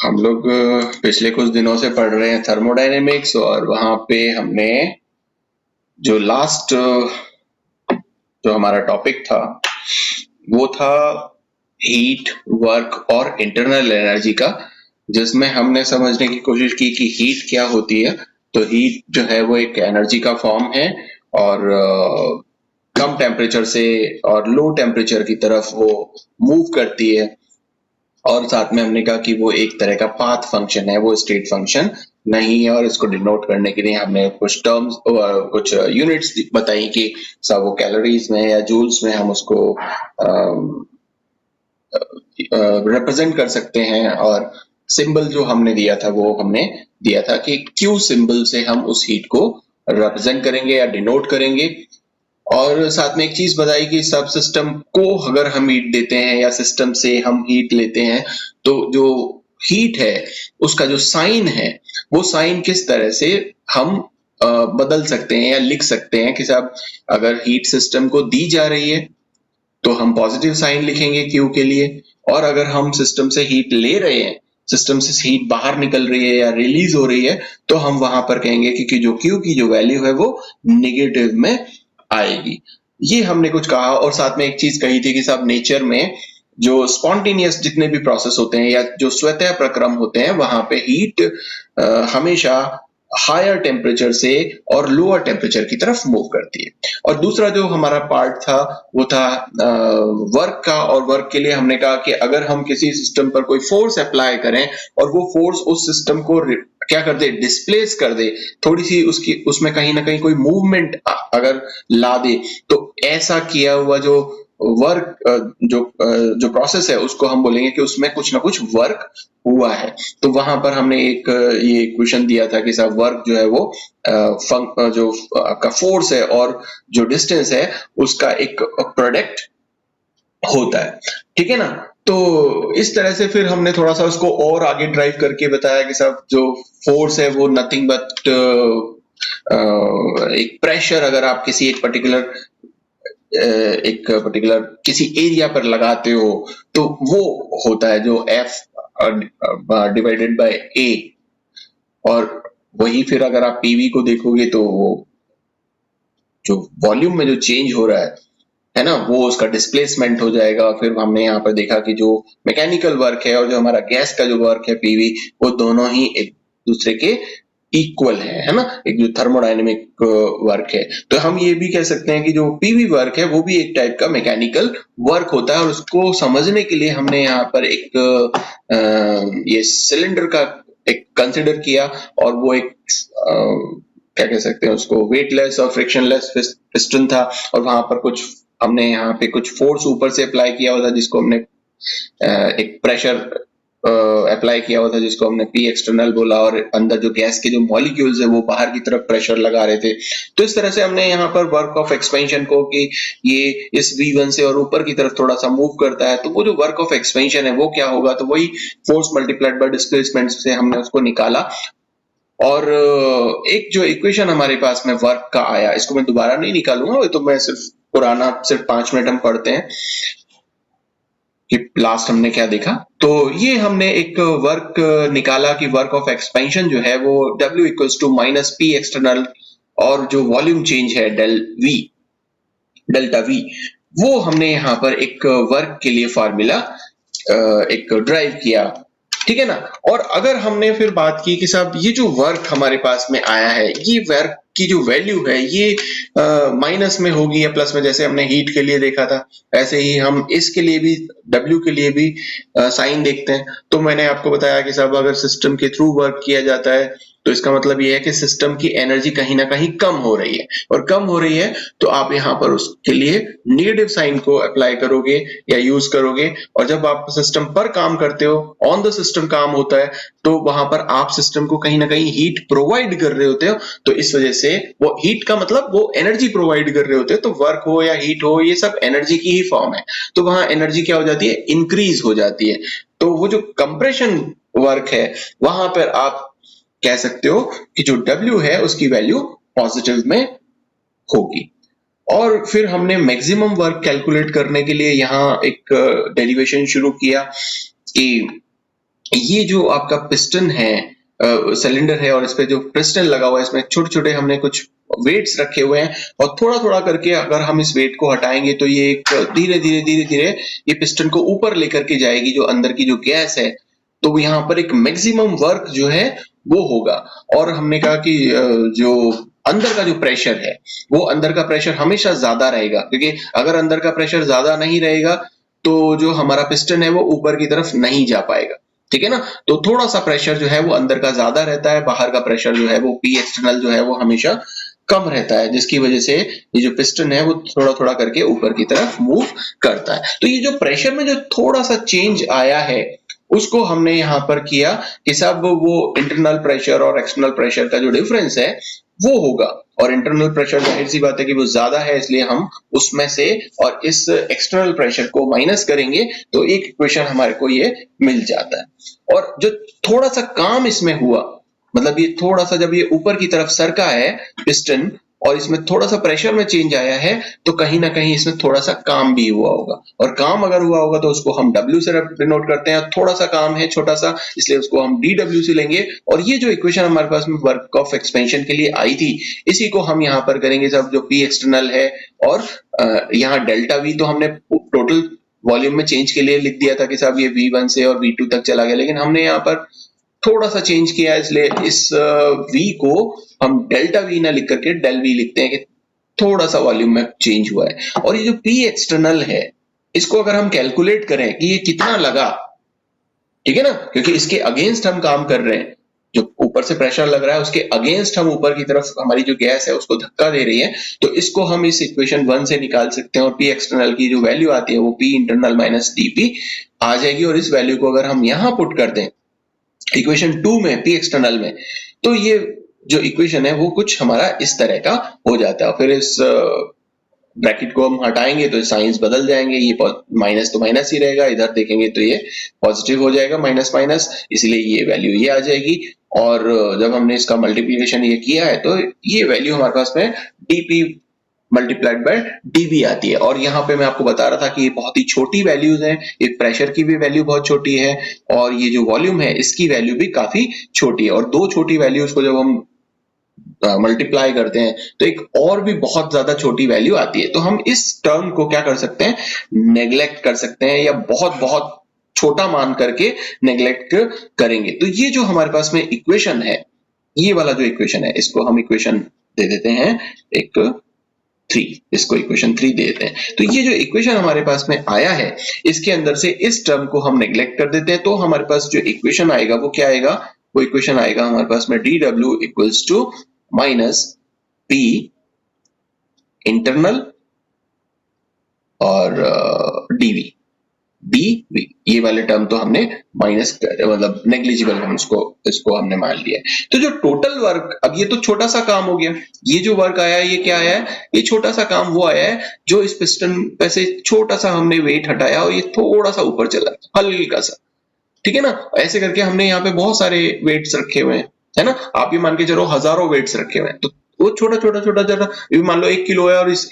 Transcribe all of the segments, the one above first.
हम लोग पिछले कुछ दिनों से पढ़ रहे हैं थर्मोडायनेमिक्स, और वहां पे हमने जो लास्ट जो हमारा टॉपिक था वो था हीट, वर्क और इंटरनल एनर्जी का, जिसमें हमने समझने की कोशिश की कि हीट क्या होती है। तो हीट जो है वो एक एनर्जी का फॉर्म है, और कम टेम्परेचर से और लो टेम्परेचर की तरफ वो मूव करती है। और साथ में हमने कहा कि वो एक तरह का पाथ फंक्शन है, वो स्टेट फंक्शन नहीं है। और इसको डिनोट करने के लिए हमने कुछ टर्म्स, कुछ यूनिट्स बताई कि सब वो कैलोरीज में या जूल्स में हम उसको रिप्रेजेंट कर सकते हैं। और सिंबल जो हमने दिया था वो हमने दिया था कि क्यू सिंबल से हम उस हीट को रिप्रेजेंट करेंगे या डिनोट करेंगे। और साथ में एक चीज बताई कि सब सिस्टम को अगर हम हीट देते हैं या सिस्टम से हम हीट लेते हैं, तो जो हीट है उसका जो साइन है वो साइन किस तरह से हम बदल सकते हैं या लिख सकते हैं कि साहब अगर हीट सिस्टम को दी जा रही है तो हम पॉजिटिव साइन लिखेंगे क्यू के लिए। और अगर हम सिस्टम से हीट ले रहे हैं, सिस्टम से हीट बाहर निकल रही है या रिलीज हो रही है, तो हम वहां पर कहेंगे कि जो क्यू की जो वैल्यू है वो निगेटिव में आएगी। ये हमने कुछ कहा। और साथ में एक चीज कही थी कि साहब नेचर में जो स्पॉन्टेनियस जितने भी प्रोसेस होते हैं या जो स्वतः प्रक्रम होते हैं, वहां पे हीट हमेशा हायर टेम्परेचर से और लोअर टेम्परेचर की तरफ मूव करती है। और दूसरा जो हमारा पार्ट था वो था वर्क का। और वर्क के लिए हमने कहा कि अगर हम किसी सिस्टम पर कोई फोर्स अप्लाई करें और वो फोर्स उस सिस्टम को क्या कर दे, डिस्प्लेस कर दे, थोड़ी सी उसकी उसमें कहीं ना कहीं कोई मूवमेंट अगर ला दे, तो ऐसा किया हुआ जो वर्क जो प्रोसेस है उसको हम बोलेंगे कि उसमें कुछ ना कुछ वर्क हुआ है। तो वहां पर हमने एक ये क्वेश्चन दिया था कि साहब वर्क जो है वो जो आपका फोर्स है और जो डिस्टेंस है उसका एक प्रोडक्ट होता है। ठीक है ना। तो इस तरह से फिर हमने थोड़ा सा उसको और आगे ड्राइव करके बताया कि साहब जो फोर्स है वो नथिंग बट एक प्रेशर अगर आप किसी एक पर्टिकुलर किसी एरिया पर लगाते हो तो वो होता है जो एफ डिवाइडेड बाय ए। और वही फिर अगर आप पीवी को देखोगे तो वो जो वॉल्यूम में जो चेंज हो रहा है ना, वो उसका डिस्प्लेसमेंट हो जाएगा। फिर हमने यहाँ पर देखा कि जो मैकेनिकल वर्क है और जो हमारा गैस का जो वर्क है पीवी, वो दोनों ही एक दूसरे के इक्वल है ना। एक जो थर्मोडायनेमिक वर्क है, तो हम ये भी कह सकते हैं कि जो पीवी वर्क है वो भी एक टाइप का मैकेनिकल वर्क होता है। और उसको समझने के लिए हमने यहाँ पर एक ये सिलेंडर का एक कंसिडर किया। और वो एक क्या कह सकते हैं उसको, वेटलेस और फ्रिक्शनलेस पिस्टन था। और वहां पर कुछ हमने यहाँ पे कुछ फोर्स ऊपर से अप्लाई किया हुआ था जिसको हमने एक प्रेशर अप्लाई किया हुआ था जिसको हमने पी एक्सटर्नल बोला। और अंदर जो गैस के जो मॉलिक्यूल्स है वो बाहर की तरफ प्रेशर लगा रहे थे। तो इस तरह से हमने यहाँ पर वर्क ऑफ एक्सपेंशन को कि ये इस V1 से और ऊपर की तरफ थोड़ा सा मूव करता है, तो वो जो वर्क ऑफ एक्सपेंशन है वो क्या होगा, तो वही फोर्स मल्टीप्लाइड बाय डिस्प्लेसमेंट से हमने उसको निकाला। और एक जो इक्वेशन हमारे पास में वर्क का आया, इसको मैं दोबारा नहीं निकालूंगा, तो मैं सिर्फ पुराना सिर्फ 5 मिनट हम पढ़ते हैं कि लास्ट हमने क्या देखा। तो ये हमने एक वर्क निकाला कि वर्क ऑफ एक्सपेंशन जो है वो W equals to minus P external, और जो वॉल्यूम चेंज है डेल्टा वी, वो हमने यहाँ पर एक वर्क के लिए फार्मूला एक ड्राइव किया। ठीक है ना। और अगर हमने फिर बात की कि साहब ये जो वर्क हमारे पास में आया है, ये वर्क की जो वैल्यू है ये माइनस में होगी या प्लस में, जैसे हमने हीट के लिए देखा था ऐसे ही हम इसके लिए भी W के लिए भी साइन देखते हैं। तो मैंने आपको बताया कि साहब अगर सिस्टम के थ्रू वर्क किया जाता है तो इसका मतलब ये है कि सिस्टम की एनर्जी कहीं ना कहीं कम हो रही है, और कम हो रही है तो आप यहाँ पर उसके लिए नेगेटिव साइन को अप्लाई करोगे या यूज करोगे। और जब आप सिस्टम पर काम करते हो, ऑन द सिस्टम काम होता है, तो वहां पर आप सिस्टम को कहीं ना कहीं हीट प्रोवाइड कर रहे होते हो। तो इस वजह से वो हीट का मतलब वो एनर्जी प्रोवाइड कर रहे होते हो, तो वर्क हो या हीट हो ये सब एनर्जी की ही फॉर्म है। तो वहां एनर्जी क्या हो जाती है, इंक्रीज हो जाती है। तो वो जो कंप्रेशन वर्क है वहां पर आप कह सकते हो कि जो W है उसकी वैल्यू पॉजिटिव में होगी। और फिर हमने मैक्सिमम वर्क कैलकुलेट करने के लिए यहाँ एक डेरिवेशन शुरू किया कि ये जो आपका पिस्टन है, सिलेंडर है और इस पे जो पिस्टन लगा हुआ है, इसमें छोटे-छोटे हमने कुछ वेट्स रखे हुए हैं और थोड़ा-थोड़ा करके अगर हम इस वेट को हटाएँगे तो ये एक धीरे-धीरे, धीरे-धीरे ये पिस्टन को ऊपर लेकर के जाएगी, जो अंदर की जो गैस है। तो यहाँ पर एक मैक्सिमम वर्क जो है वो होगा। और हमने कहा कि जो अंदर का जो प्रेशर है, वो अंदर का प्रेशर हमेशा ज़्यादा रहेगा, क्योंकि अगर अंदर का प्रेशर ज़्यादा नहीं रहेगा, तो जो हमारा पिस्टन है वो ऊपर की तरफ नहीं जा पाएगा। ठीक है ना? तो थोड़ा-सा प्रेशर जो है वो अंदर का ज़्यादा रहता है, बाहर का प्रेशर जो है वो P एक्सटर्नल जो है वो हमेशा कम रहता है, जिसकी वजह से ये जो पिस्टन है वो थोड़ा-थोड़ा करके ऊपर की तरफ मूव करता है। तो ये जो प्रेशर में जो थोड़ा-सा चेंज आया है, उसको हमने यहाँ पर किया कि सब वो इंटरनल प्रेशर और एक्सटर्नल प्रेशर का जो डिफरेंस है, वो होगा। और इंटरनल प्रेशर ज़ाहिर-सी बात है कि वो ज़्यादा है, इसलिए हम उसमें से और इस एक्सटर्नल प्रेशर को माइनस करेंगे, तो एक इक्वेशन हमारे को ये मिल जाता है। और जो थोड़ा-सा काम इसमें हुआ, मतलब ये थोड़ा-सा जब ये ऊपर की तरफ सरका है पिस्टन और इसमें थोड़ा-सा प्रेशर में चेंज आया है, तो कहीं न कहीं इसमें थोड़ा-सा काम भी हुआ होगा। और काम अगर हुआ होगा तो उसको हम W से डिनोट करते हैं। थोड़ा-सा काम है छोटा-सा, इसलिए उसको हम dW से लेंगे। और ये जो इक्वेशन हमारे पास में वर्क ऑफ एक्सपेंशन के लिए आई थी, इसी को हम यहाँ पर करेंगे सब, जो P एक्सटर्नल है और यहाँ डेल्टा V तो हमने टोटल वॉल्यूम में चेंज के लिए लिख दिया था कि साहब ये V1 से और V2 तक चला गया, लेकिन हमने यहाँ पर थोड़ा-सा चेंज किया है, इसलिए इस V को हम डेल्टा V ना लिख करके डेल V लिखते हैं कि थोड़ा-सा वॉल्यूम में चेंज हुआ है। और ये जो P एक्सटर्नल है, इसको अगर हम कैलकुलेट करें कि ये कितना लगा, ठीक है ना? क्योंकि इसके अगेंस्ट हम काम कर रहे हैं। जो ऊपर से प्रेशर लग रहा है उसके अगेंस्ट हम ऊपर की तरफ हमारी जो गैस है उसको धक्का दे रही है, तो इसको हम इस इक्वेशन 1 से निकाल सकते हैं और P एक्सटर्नल की जो वैल्यू आती है वो P इंटरनल माइनस dP आ जाएगी। और इस वैल्यू को अगर हम यहाँ पुट कर दें इक्वेशन 2 में, P एक्सटर्नल में, तो ये जो इक्वेशन है वो कुछ हमारा इस तरह का हो जाता है। फिर इस ब्रैकेट को हम हटाएंगे तो साइंस बदल जाएंगे, ये माइनस तो माइनस ही रहेगा, इधर देखेंगे तो ये पॉजिटिव हो जाएगा, माइनस माइनस, इसलिए ये वैल्यू ये आ जाएगी। और जब हमने इसका मल्टीप्लिकेशन ये किया है तो ये वैल्यू हमारे पास में dP मल्टीप्लाइड बाय dV आती है। और यहाँ पे मैं आपको बता रहा था कि ये बहुत ही छोटी वैल्यूज हैं, ये प्रेशर की भी वैल्यू बहुत छोटी है और ये जो वॉल्यूम है इसकी वैल्यू भी काफी छोटी है। और दो छोटी वैल्यूज को जब हम मल्टीप्लाई करते हैं तो एक और भी बहुत ज्यादा छोटी वैल्यू आती है। तो हम इस टर्म को क्या कर सकते हैं, नेग्लेक्ट कर सकते हैं या बहुत बहुत छोटा मान करके नेग्लेक्ट करेंगे। तो ये जो हमारे पास में इक्वेशन है, ये वाला जो इक्वेशन है, इसको हम इक्वेशन दे देते हैं एक 3, इसको इक्वेशन 3 दे देते हैं। तो ये जो इक्वेशन हमारे पास में आया है, इसके अंदर से इस टर्म को हम नेग्लेक्ट कर देते हैं, तो हमारे पास जो इक्वेशन आएगा वो क्या आएगा, वो इक्वेशन आएगा हमारे पास में dW equals to minus P internal और dV dV, ये वाले टर्म तो हमने माइनस मतलब नेग्लिजिबल हम इसको हमने मान लिया। तो जो टोटल वर्क, अब ये तो छोटा सा काम हो गया, ये जो वर्क आया है ये क्या आया है, ये छोटा सा काम वो आया है जो इस पिस्टन पे से छोटा सा हमने वेट हटाया और ये थोड़ा सा ऊपर चला, हल्का सा, ठीक है ना? ऐसे करके हमने यहाँ पे बहुत सारे वेट्स रखे हुए हैं, है ना? आप ये मान के चलो हजारों वेट्स रखे हुए हैं, तो वो छोटा छोटा छोटा छोटा, ये मान लो 1 किलो है और इस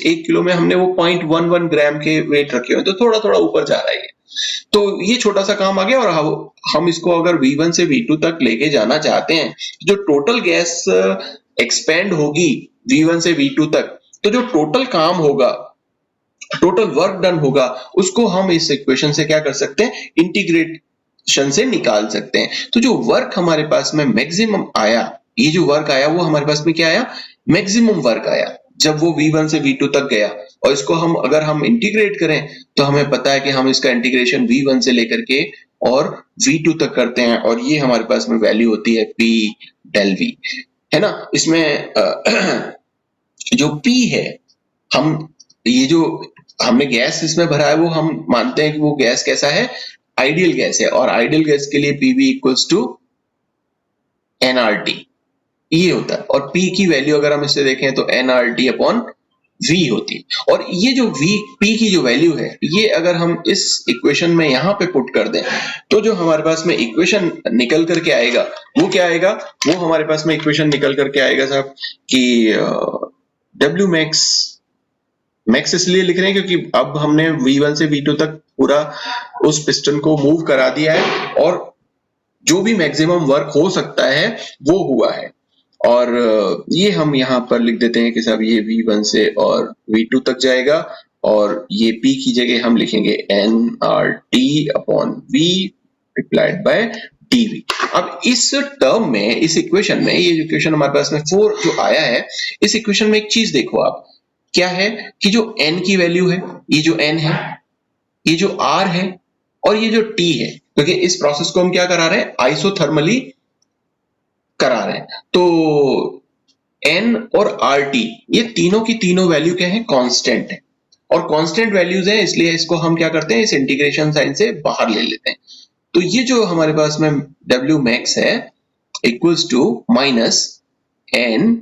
1 किलो में हमने वो 0.11 ग्राम के वेट रखे हुए हैं, तो थोड़ा थोड़ा ऊपर जा रहा है। तो ये छोटा सा काम आ गया। और हम इसको अगर V1 से V2 तक लेके जाना चाहते हैं, जो टोटल गैस एक्सपेंड होगी V1 से V2 तक, तो जो टोटल काम होगा, टोटल वर्क डन होगा, उसको हम इस इक्वेशन से क्या कर सकते हैं, इंटीग्रेशन से निकाल सकते हैं। तो जो वर्क हमारे पास में मैक्सिमम आया, ये जो वर्क आया वो हमारे पास में क्या आया, मैक्सिमम वर्क आया जब वो V1 से V2 तक गया। और इसको हम अगर हम इंटीग्रेट करें तो हमें पता है कि हम इसका इंटीग्रेशन V1 से लेकर के और V2 तक करते हैं और ये हमारे पास में वैल्यू होती है P डेल V, है ना? इसमें जो P है, हम ये जो हमने गैस इसमें भरा है वो हम मानते हैं कि वो गैस कैसा है, आइडियल गैस है। और आइडियल गैस के लिए PV इक्वल्स टू nRT, ये होता है। और P की वैल्यू अगर हम इससे देखें तो nRT अपॉन V होती है। और ये जो P की जो वैल्यू है, ये अगर हम इस इक्वेशन में यहाँ पे पुट कर दें तो जो हमारे पास में इक्वेशन निकल करके आएगा वो क्या आएगा, वो हमारे पास में इक्वेशन निकल करके आएगा साहब कि W मैक्स इसलिए लिख रहे हैं क्योंकि अब हमने V1 से V2 तक पूरा उस पिस्टन को मूव करा दिया है और जो भी मैक्सिमम वर्क हो सकता है वो हुआ है। और ये हम यहाँ पर लिख देते हैं कि साहब ये V1 से और V2 तक जाएगा और ये P की जगह हम लिखेंगे nRT/V रिप्लाइड बाय dV। अब इस टर्म में, इस इक्वेशन में, ये इक्वेशन हमारे पास में 4 जो आया है, इस इक्वेशन में एक चीज देखो आप, क्या है कि जो n की वैल्यू है, ये जो n है, ये जो r है और ये जो t है, क्योंकि इस प्रोसेस को हम क्या करा रहे हैं, आइसोथर्मली करा रहे हैं। तो n और RT ये तीनों की तीनों वैल्यू क्या है, कांस्टेंट है और कांस्टेंट वैल्यूज है, इसलिए इसको हम क्या करते हैं, इस इंटीग्रेशन साइन से बाहर ले लेते हैं। तो ये जो हमारे पास में W max है equals to minus n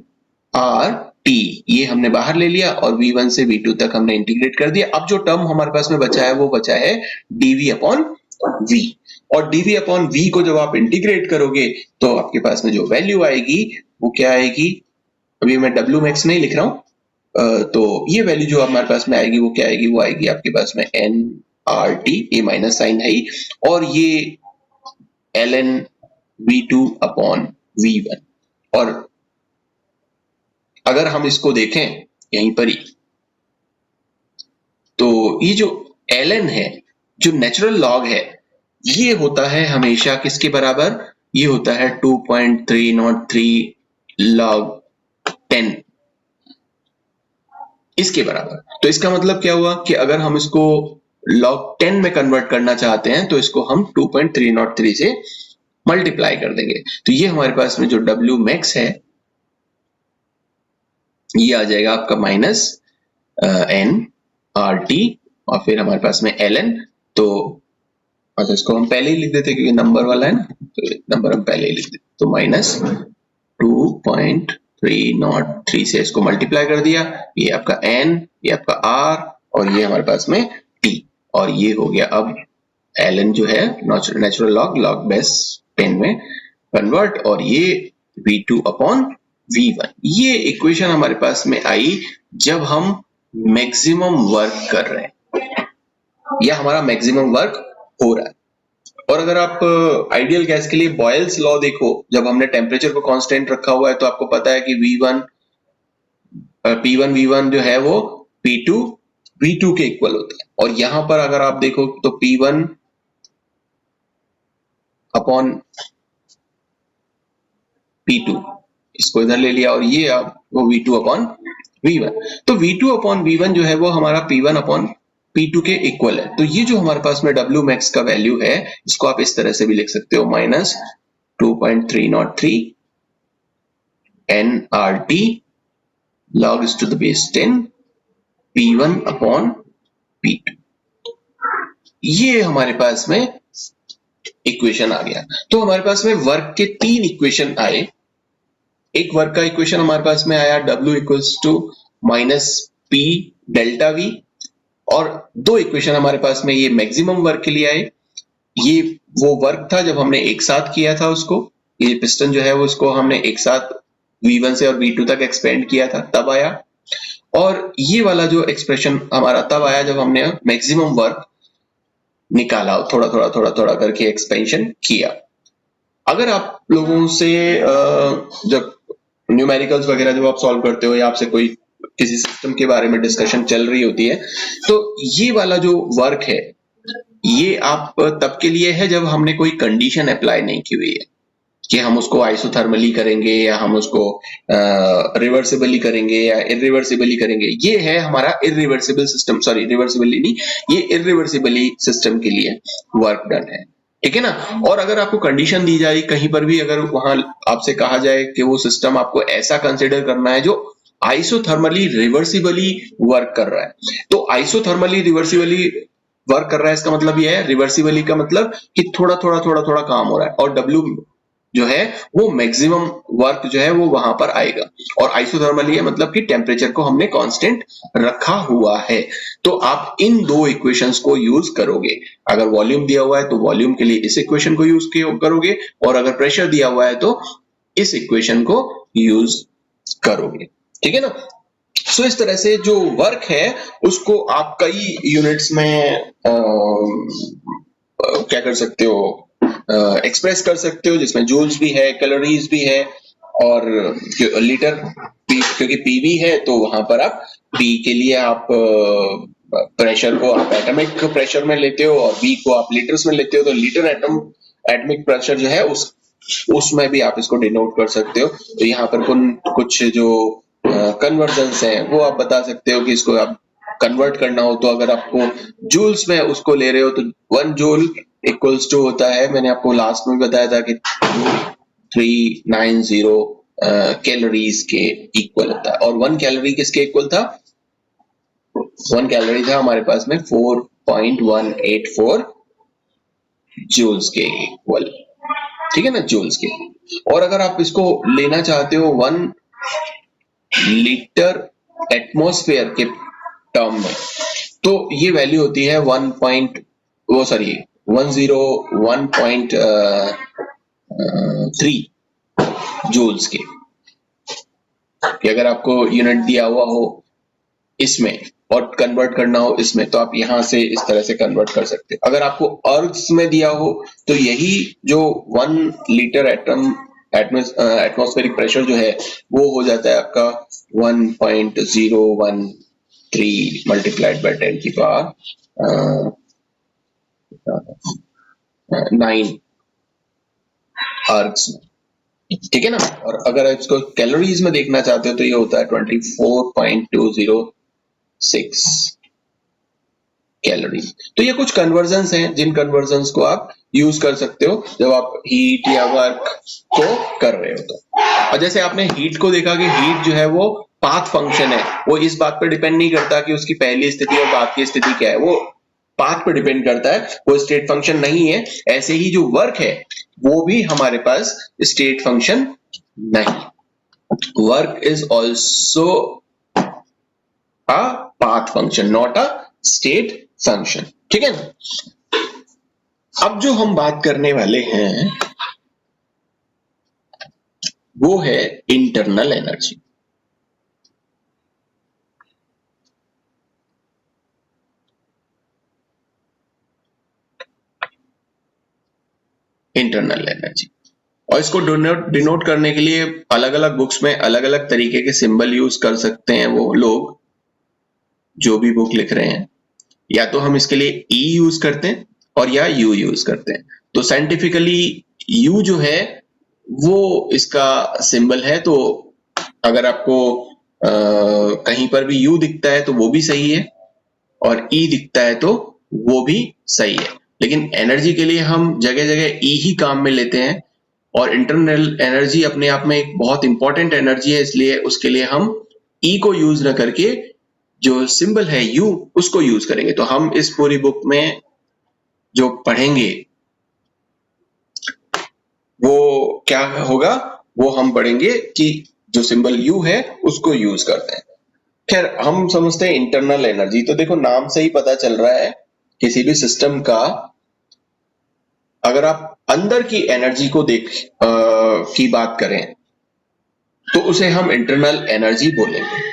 R T, ये हमने बाहर ले लिया और V1 से V2 तक हमने इंटीग्रेट कर दिया। अब जो टर्म हमारे पास में बचा है वो बचा है dV/V, और dV/V को जब आप इंटीग्रेट करोगे तो आपके पास में जो वैल्यू आएगी वो क्या आएगी, अभी मैं W max नहीं लिख रहा हूं, तो ये वैल्यू जो हमारे पास में आएगी वो क्या आएगी, वो आएगी आपके पास में nRT, ये माइनस साइन है ही, और ये ln V2/V1। और अगर हम इसको देखें यहीं पर ही, तो ये जो ln है, जो नेचुरल लॉग है, ये होता है हमेशा किसके बराबर, ये होता है 2.303 log 10 इसके बराबर। तो इसका मतलब क्या हुआ कि अगर हम इसको log 10 में कन्वर्ट करना चाहते हैं तो इसको हम 2.303 से मल्टीप्लाई कर देंगे। तो ये हमारे पास में जो W max है ये आ जाएगा आपका माइनस n RT और फिर हमारे पास में ln। तो अच्छा, इसको हम पहले ही लिख देते क्योंकि नंबर वाला है ना, तो नंबर हम पहले ही लिख देते, तो माइनस 2.303 से इसको मल्टीप्लाई कर दिया, ये आपका n, ये आपका r और ये हमारे पास में t, और ये हो गया अब ln जो है नेचुरल लॉग, लॉग बेस 10 में कन्वर्ट, और ये V2/V1। ये इक्वेशन हमारे पास में आई जब हम मैक्सिमम वर्क कर रहे हैं या हमारा मैक्सिमम वर्क हो रहा है। और अगर आप आइडियल गैस के लिए बॉयल्स लॉ देखो, जब हमने टेम्परेचर को कांस्टेंट रखा हुआ है तो आपको पता है कि P1 V1 जो है वो P2 V2 के इक्वल होता है। और यहां पर अगर आप देखो तो P1/P2 इसको इधर ले लिया और ये आप वो V2/V1। तो V2/V1 जो है वो हमारा P1/P2 के इक्वल है। तो ये जो हमारे पास में W max का वैल्यू है, इसको आप इस तरह से भी लिख सकते हो, minus 2.303 nRT log to the base 10 P1/P2। ये हमारे पास में इक्वेशन आ गया। तो हमारे पास में वर्क के 3 इक्वेशन आए। एक वर्क का इक्वेशन हमारे पास में आया W equals to minus P delta V, और 2 इक्वेशन हमारे पास में ये मैक्सिमम वर्क के लिए आए। ये वो वर्क था जब हमने एक साथ किया था उसको, ये पिस्टन जो है वो उसको हमने एक साथ V1 से और V2 तक एक्सपेंड किया था, तब आया। और ये वाला जो एक्सप्रेशन हमारा तब आया जब हमने मैक्सिमम वर्क निकाला, थोड़ा थोड़ा थोड़ा थोड़ा करके एक्सपेंशन किया। अगर आप लोगों से जब न्यूमेरिकल्स वगैरह जब आप सॉल्व करते हो या आपसे कोई किसी सिस्टम के बारे में डिस्कशन चल रही होती है, तो ये वाला जो वर्क है ये आप तब के लिए है जब हमने कोई कंडीशन अप्लाई नहीं की हुई है कि हम उसको आइसोथर्मली करेंगे या हम उसको रिवर्सिबली करेंगे या इरिवर्सिबली करेंगे। ये है हमारा इरिवर्सिबल सिस्टम, सॉरी रिवर्सिबली नहीं, ये इरिवर्सिबली सिस्टम के लिए वर्क डन है, ठीक है ना। और अगर आपको कंडीशन दी जाए कहीं पर भी, अगर वहां आपसे कहा जाए कि वो सिस्टम आपको ऐसा कंसिडर करना है जो आइसोथर्मली रिवर्सिबली वर्क कर रहा है, तो आइसोथर्मली रिवर्सिबली वर्क कर रहा है इसका मतलब ये है, रिवर्सिबली का मतलब कि थोड़ा थोड़ा थोड़ा थोड़ा काम हो रहा है, और W जो है वो मैक्सिमम वर्क जो है वो वहां पर आएगा। और आइसोथर्मली है मतलब कि टेम्परेचर को हमने कांस्टेंट रखा हुआ है। तो आप इन 2 इक्वेशंस को यूज करोगे। अगर वॉल्यूम दिया हुआ है तो वॉल्यूम के लिए इस इक्वेशन को यूज करोगे, और अगर प्रेशर दिया हुआ है तो इस इक्वेशन को यूज करोगे, ठीक है ना। सो इस तरह से जो वर्क है उसको आप कई यूनिट्स में क्या कर सकते हो, एक्सप्रेस कर सकते हो, जिसमें जूल्स भी है, कैलोरीज भी है, और लीटर पी, क्योंकि पीवी है तो वहां पर आप पी के लिए आप प्रेशर को आप एटॉमिक प्रेशर में लेते हो और वी को आप लीटर्स में लेते हो, तो लीटर एटॉमिक प्रेशर जो है उसमें भी आप इसको डिनोट कर सकते हो। तो यहाँ पर कुछ जो कन्वर्जन्स हैं वो आप बता सकते हो कि इसको आप कन्वर्ट करना हो तो अगर आपको जूल्स में उसको ले रहे हो तो 1 जूल इक्वल्स टू होता है, मैंने आपको लास्ट में बताया था कि 2390 कैलोरीज के इक्वल होता है। और 1 कैलोरी किसके इक्वल था? 1 कैलोरी था हमारे पास में 4.184 जूल्स के इक्वल, ठीक है ना, जूल्स के। और अगर आप इसको लेना चाहते हो 1 लीटर एटमॉस्फेयर के टर्म में, तो ये वैल्यू होती है 101.3 जूल्स के। कि अगर आपको यूनिट दिया हुआ हो इसमें और कन्वर्ट करना हो इसमें, तो आप यहां से इस तरह से कन्वर्ट कर सकते हो। अगर आपको अर्ब्स में दिया हो तो यही जो 1 लीटर एटमॉस्फेरिक प्रेशर जो है वो हो जाता है आपका 1.013 मल्टीप्लाइड बाय 10 की पावर 9 अर्ब्स में, ठीक है ना। और अगर इसको कैलोरीज में देखना चाहते हो तो ये होता है 24.206 कैलोरीज। तो ये कुछ कन्वर्जन्स हैं जिन कन्वर्जन्स को आप यूज कर सकते हो जब आप हीट या वर्क को कर रहे हो तो। और जैसे आपने हीट को देखा कि हीट जो है वो पाथ फंक्शन है, वो इस बात पर डिपेंड नहीं करता कि उसकी पहली स्थिति और बाद की स्थिति क्या है, वो पाथ पर डिपेंड करता है, वो स्टेट फंक्शन नहीं है। ऐसे ही जो वर्क है वो भी हमारे पास स्टेट फंक्शन नहीं, work is also a path function not a state function, ठीक है ना। अब जो हम बात करने वाले हैं वो है इंटरनल एनर्जी। इंटरनल एनर्जी, और इसको डिनोट करने के लिए अलग अलग बुक्स में अलग अलग तरीके के सिंबल यूज कर सकते हैं वो लोग जो भी बुक लिख रहे हैं। या तो हम इसके लिए ई यूज करते हैं और या यू यूज करते हैं। तो साइंटिफिकली यू जो है वो इसका सिंबल है, तो अगर आपको कहीं पर भी यू दिखता है तो वो भी सही है और ई दिखता है तो वो भी सही है। लेकिन एनर्जी के लिए हम जगह जगह ई ही काम में लेते हैं, और इंटरनल एनर्जी अपने आप में एक बहुत इंपॉर्टेंट एनर्जी है, इसलिए उसके लिए हम ई को यूज न करके जो सिंबल है यू उसको यूज करेंगे। तो हम इस पूरी बुक में जो पढ़ेंगे वो क्या होगा, वो हम पढ़ेंगे कि जो सिंबल यू है उसको यूज करते हैं। खैर हम समझते हैं इंटरनल एनर्जी, तो देखो नाम से ही पता चल रहा है किसी भी सिस्टम का अगर आप अंदर की एनर्जी को की बात करें तो उसे हम इंटरनल एनर्जी बोलेंगे।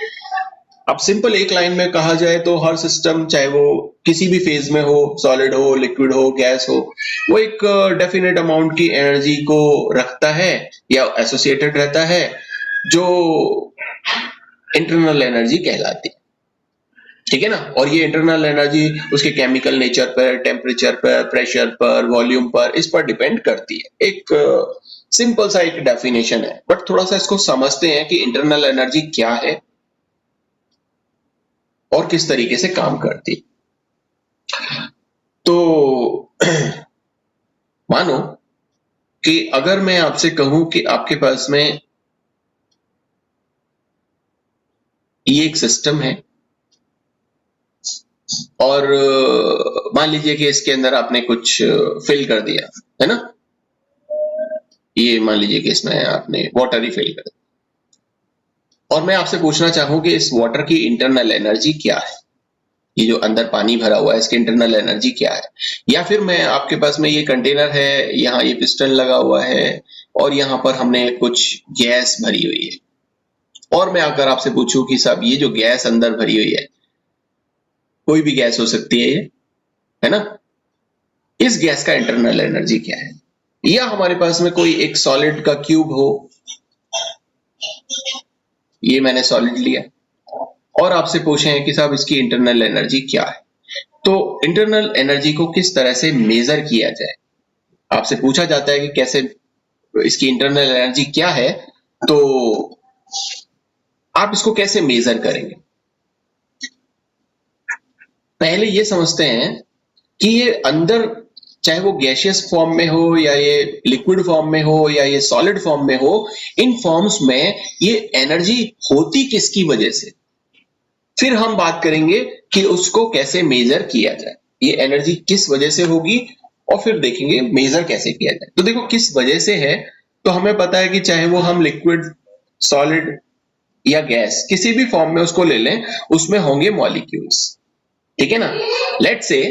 अब सिंपल एक लाइन में कहा जाए तो हर सिस्टम चाहे वो किसी भी फेज में हो, सॉलिड हो, लिक्विड हो, गैस हो, वो एक डेफिनेट अमाउंट की एनर्जी को रखता है या एसोसिएटेड रहता है जो इंटरनल एनर्जी कहलाती है, ठीक है ना। और ये इंटरनल एनर्जी उसके केमिकल नेचर पर, टेम्परेचर पर, प्रेशर पर, वॉल्यूम पर, इस पर डिपेंड करती है। एक सिंपल सा एक डेफिनेशन है, बट थोड़ा सा इसको समझते हैं कि इंटरनल एनर्जी क्या है और किस तरीके से काम करती है। तो मानो कि अगर मैं आपसे कहूं कि आपके पास में ये एक सिस्टम है और मान लीजिए कि इसके अंदर आपने कुछ फिल कर दिया है ना, ये मान लीजिए कि इसमें आपने वाटर ही फिल कर दिया, और मैं आपसे पूछना चाहूं कि इस वाटर की इंटरनल एनर्जी क्या है, ये जो अंदर पानी भरा हुआ है इसकी इंटरनल एनर्जी क्या है। या फिर मैं आपके पास में ये कंटेनर है, यहाँ ये पिस्टन लगा हुआ है और यहाँ पर हमने कुछ गैस भरी हुई है, और मैं अगर आपसे पूछूं कि साहब ये जो गैस अंदर भरी हुई है, कोई भी गैस हो सकती है ये, है ना, इस गैस का इंटरनल एनर्जी क्या है। या हमारे पास में कोई एक सॉलिड का क्यूब हो, ये मैंने सॉलिड लिया और आपसे पूछे हैं कि साहब इसकी इंटरनल एनर्जी क्या है। तो इंटरनल एनर्जी को किस तरह से मेजर किया जाए, आपसे पूछा जाता है कि कैसे इसकी इंटरनल एनर्जी क्या है, तो आप इसको कैसे मेजर करेंगे। पहले ये समझते हैं कि ये अंदर, चाहे वो गैसियस फॉर्म में हो या ये लिक्विड फॉर्म में हो या ये सॉलिड फॉर्म में हो, इन फॉर्म्स में ये एनर्जी होती किसकी वजह से, फिर हम बात करेंगे कि उसको कैसे मेजर किया जाए, ये एनर्जी किस वजह से होगी, और फिर देखेंगे मेजर कैसे किया जाए। तो देखो किस वजह से है, तो हमें पता है कि चाहे वो हम लिक्विड, सॉलिड या गैस किसी भी फॉर्म में उसको ले लें, उसमें होंगे मॉलिक्यूल्स, ठीक है ना। लेट से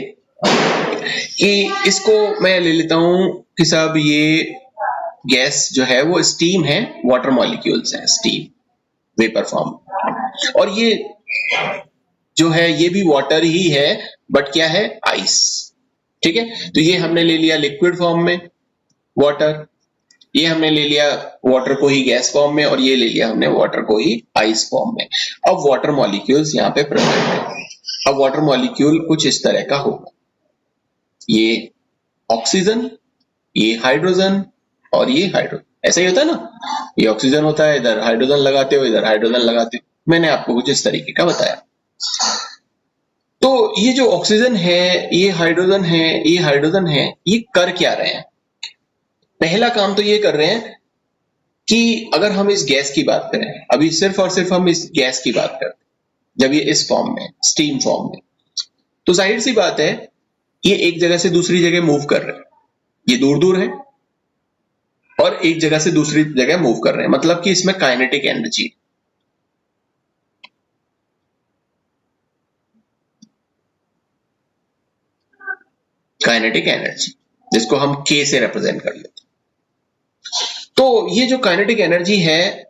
कि इसको मैं ले लेता हूं कि साहब ये गैस जो है वो स्टीम है, वाटर मॉलिक्यूल्स है, स्टीम वेपर फॉर्म, और ये जो है ये भी वाटर ही है, बट क्या है, आइस, ठीक है। तो ये हमने ले लिया लिक्विड फॉर्म में वाटर, ये हमने ले लिया वाटर को ही गैस फॉर्म में, और ये ले लिया हमने वाटर को ही आइस फॉर्म में। अब वाटर मॉलिक्यूल्स यहाँ पे प्रेजेंट है। अब वाटर मॉलिक्यूल कुछ इस तरह का होगा, ये ऑक्सीजन, ये हाइड्रोजन और ये हाइड्रोजन, ऐसा ही होता है ना, ये ऑक्सीजन होता है, इधर हाइड्रोजन लगाते हो, इधर हाइड्रोजन लगाते हो। मैंने आपको कुछ इस तरीके का बताया। तो ये जो ऑक्सीजन है, ये हाइड्रोजन है, ये हाइड्रोजन है, ये कर क्या रहे हैं। पहला काम तो ये कर रहे हैं कि अगर हम इस गैस की बात करें, अभी सिर्फ और सिर्फ हम इस गैस की बात करते हैं, जब ये इस फॉर्म में, स्टीम फॉर्म में, तो जाहिर सी बात है ये एक जगह से दूसरी जगह मूव कर रहे हैं, ये दूर दूर है और एक जगह से दूसरी जगह मूव कर रहे हैं, मतलब कि इसमें काइनेटिक एनर्जी, काइनेटिक एनर्जी जिसको हम K से रिप्रेजेंट कर लेते हैं। तो ये जो काइनेटिक एनर्जी है,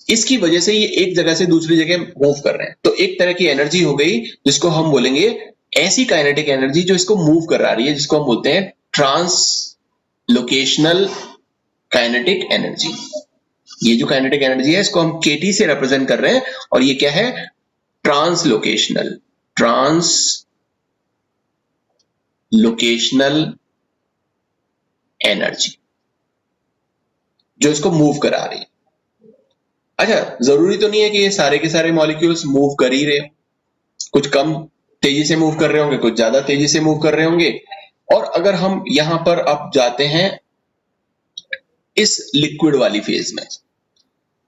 इसकी वजह से ये एक जगह से दूसरी जगह मूव कर रहे हैं, तो एक तरह की एनर्जी हो गई जिसको हम बोलेंगे ऐसी काइनेटिक एनर्जी जो इसको मूव करा रही है, जिसको हम बोलते हैं ट्रांसलोकेशनल काइनेटिक एनर्जी। ये जो काइनेटिक एनर्जी है इसको हम KT से रिप्रेजेंट कर रहे हैं, और ये क्या है, ट्रांसलोकेशनल, ट्रांसलोकेशनल एनर्जी जो इसको मूव करा रही है। अच्छा, जरूरी तो नहीं है कि ये सारे के सारे मॉलिक्यूल्स मूव कर ही रहे हो, कुछ कम तेजी से मूव कर रहे होंगे, कुछ ज्यादा तेजी से मूव कर रहे होंगे। और अगर हम यहां पर अब जाते हैं इस लिक्विड वाली फेज में,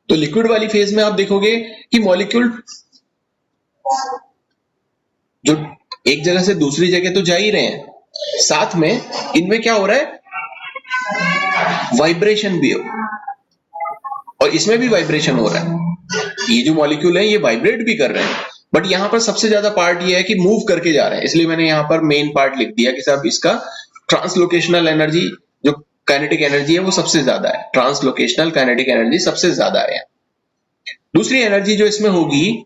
तो लिक्विड वाली फेज में आप देखोगे कि मॉलिक्यूल जो एक जगह से दूसरी जगह तो जा ही रहे हैं, साथ में इनमें क्या हो रहा है, वाइब्रेशन भी हो, और इसमें भी वाइब्रेशन हो रहा है। ये जो मॉलिक्यूल है ये वाइब्रेट भी कर रहे हैं, बट यहां पर सबसे ज्यादा पार्ट ये है कि मूव करके जा रहे हैं, इसलिए मैंने यहां पर मेन पार्ट लिख दिया कि साहब इसका ट्रांसलोकेशनल एनर्जी, जो काइनेटिक एनर्जी है वो सबसे ज्यादा है, ट्रांसलोकेशनल काइनेटिक एनर्जी सबसे ज्यादा है। दूसरी एनर्जी जो इसमें होगी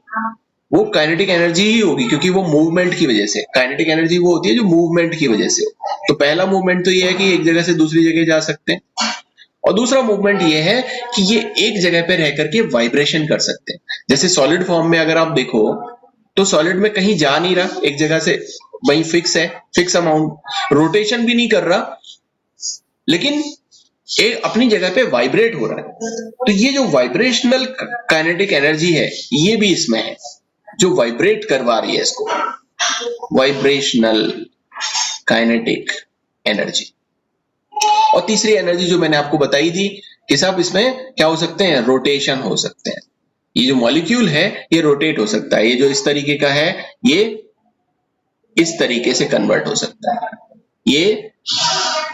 वो काइनेटिक एनर्जी ही होगी, क्योंकि वो मूवमेंट की वजह से, काइनेटिक एनर्जी वो होती है जो मूवमेंट की वजह से हो। तो पहला मूवमेंट तो ये है कि एक जगह से दूसरी जगह जा सकते हैं, और दूसरा मूवमेंट ये है कि ये एक जगह पे रह करके वाइब्रेशन कर सकते हैं। जैसे सॉलिड फॉर्म में अगर आप देखो तो सॉलिड में कहीं जा नहीं रहा, एक जगह से वही फिक्स है, फिक्स अमाउंट, रोटेशन भी नहीं कर रहा, लेकिन एक अपनी जगह पे वाइब्रेट हो रहा है। तो ये जो वाइब्रेशनल काइनेटिक एनर्जी है ये भी इसमें है, जो वाइब्रेट करवा रही है इसको, वाइब्रेशनल काइनेटिक एनर्जी। और तीसरी एनर्जी जो मैंने आपको बताई थी कि साहब इसमें क्या हो सकते हैं, रोटेशन हो सकते हैं। ये जो मॉलिक्यूल है ये रोटेट हो सकता है, ये जो इस तरीके का है ये इस तरीके से कन्वर्ट हो सकता है, ये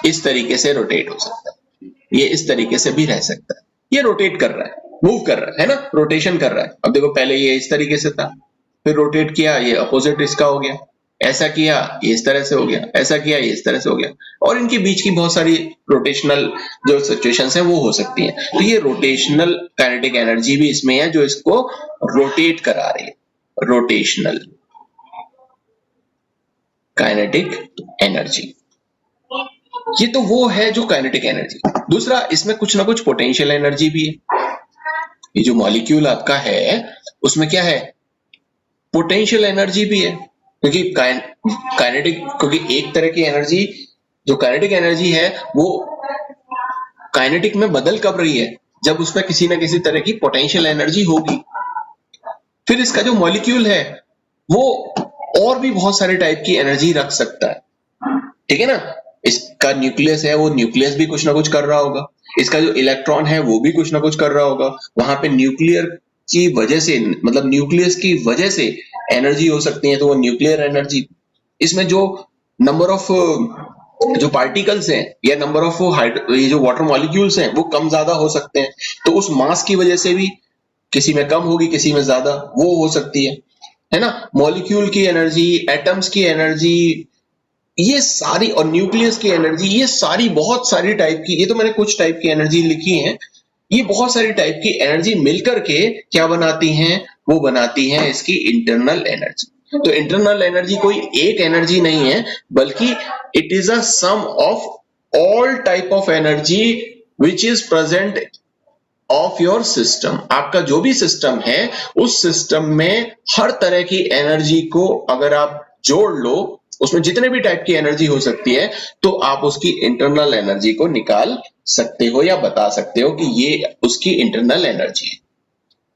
इस तरीके से रोटेट हो सकता है, ये इस तरीके से भी रह सकता है। ये रोटेट कर रहा है, मूव कर रहा है ना, रोटेशन कर रहा है। अब देखो पहले ये इस तरीके से था, फिर रोटेट किया, ये अपोजिट इसका हो गया, ऐसा किया ये इस तरह से हो गया, ऐसा किया ये इस तरह से हो गया, और इनके बीच की बहुत सारी रोटेशनल जो सिचुएशंस हैं वो हो सकती हैं। तो ये रोटेशनल काइनेटिक एनर्जी भी इसमें है जो इसको रोटेट करा रही है, रोटेशनल काइनेटिक एनर्जी। ये तो वो है जो काइनेटिक एनर्जी। दूसरा, इसमें कुछ ना कुछ पोटेंशियल एनर्जी भी है। ये जो मॉलिक्यूल आपका है उसमें क्या है, पोटेंशियल एनर्जी भी है, क्योंकि काइनेटिक, क्योंकि एक तरह की एनर्जी जो काइनेटिक एनर्जी है वो काइनेटिक में बदल कब रही है, जब उसमें किसी न किसी तरह की पोटेंशियल एनर्जी होगी। फिर इसका जो मॉलिक्यूल है वो और भी बहुत सारे टाइप की एनर्जी रख सकता है, ठीक है ना। इसका न्यूक्लियस है, वो न्यूक्लियस भी कुछ ना कुछ कर रहा होगा। इसका जो इलेक्ट्रॉन है वो भी कुछ ना कुछ कर रहा होगा। वहां पे न्यूक्लियर की वजह से, मतलब न्यूक्लियस की वजह से एनर्जी हो सकती है, तो वो न्यूक्लियर एनर्जी। इसमें जो नंबर ऑफ जो पार्टिकल्स हैं या नंबर ऑफ ये जो वाटर मॉलिक्यूल्स हैं वो कम ज्यादा हो सकते हैं, तो उस मास की वजह से भी किसी में कम होगी, किसी में ज्यादा, वो हो सकती है ना। मॉलिक्यूल की एनर्जी, एटम्स की एनर्जी, ये सारी, और न्यूक्लियस की एनर्जी, ये सारी बहुत सारी टाइप की, ये तो मैंने कुछ टाइप की एनर्जी लिखी है, ये बहुत सारी टाइप की एनर्जी मिलकर के क्या बनाती हैं, वो बनाती हैं इसकी इंटरनल एनर्जी। तो इंटरनल एनर्जी कोई एक एनर्जी नहीं है, बल्कि it is a sum of all type of energy which is present of your system. आपका जो भी सिस्टम है उस सिस्टम में हर तरह की एनर्जी को अगर आप जोड़ लो, उसमें जितने भी टाइप की एनर्जी हो सकती है, तो आप उसकी इंटरनल एनर्जी को निकाल सकते हो या बता सकते हो कि ये उसकी इंटरनल एनर्जी है।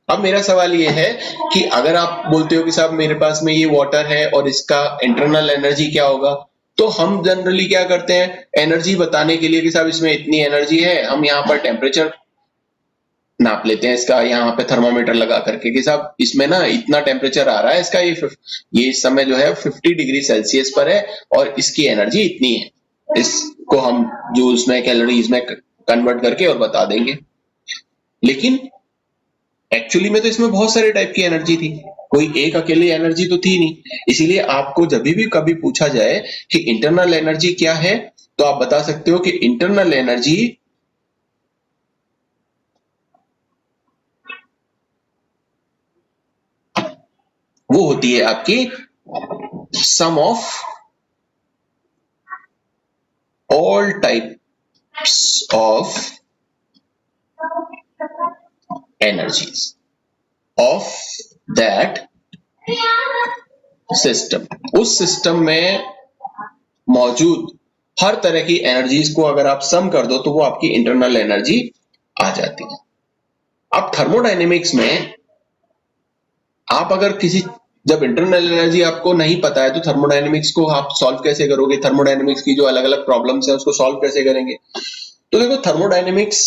अब मेरा सवाल ये है कि अगर आप बोलते हो कि साहब मेरे पास में ये वाटर है और इसका इंटरनल एनर्जी क्या होगा, तो हम जनरली क्या करते हैं, एनर्जी बताने के लिए कि साहब इसमें इतनी एनर्जी है, हम यहाँ पर टेम्परेचर नाप लेते हैं इसका, यहाँ पे थर्मामीटर लगा करके कि साहब इसमें ना इतना टेम्परेचर आ रहा है इसका, ये इस समय जो है 50 डिग्री सेल्सियस पर है और इसकी एनर्जी इतनी है। इसको हम जूल्स में, कैलोरीज में कन्वर्ट करके और बता देंगे। लेकिन एक्चुअली में तो इसमें बहुत सारे टाइप की एनर्जी थी, कोई एक अकेली एनर्जी तो थी नहीं। इसीलिए आपको जब भी कभी पूछा जाए कि इंटरनल एनर्जी क्या है, तो आप बता सकते हो कि इंटरनल एनर्जी वो होती है आपकी sum of all types of energies of that system. उस सिस्टम में मौजूद हर तरह की एनर्जीज को अगर आप सम कर दो तो वो आपकी इंटरनल एनर्जी आ जाती है। अब थर्मोडायनेमिक्स में आप अगर किसी, जब इंटरनल एनर्जी आपको नहीं पता है तो थर्मोडायनेमिक्स को आप सॉल्व कैसे करोगे, थर्मोडायनेमिक्स की जो अलग अलग प्रॉब्लम्स है उसको सॉल्व कैसे करेंगे। तो देखो, थर्मोडायनेमिक्स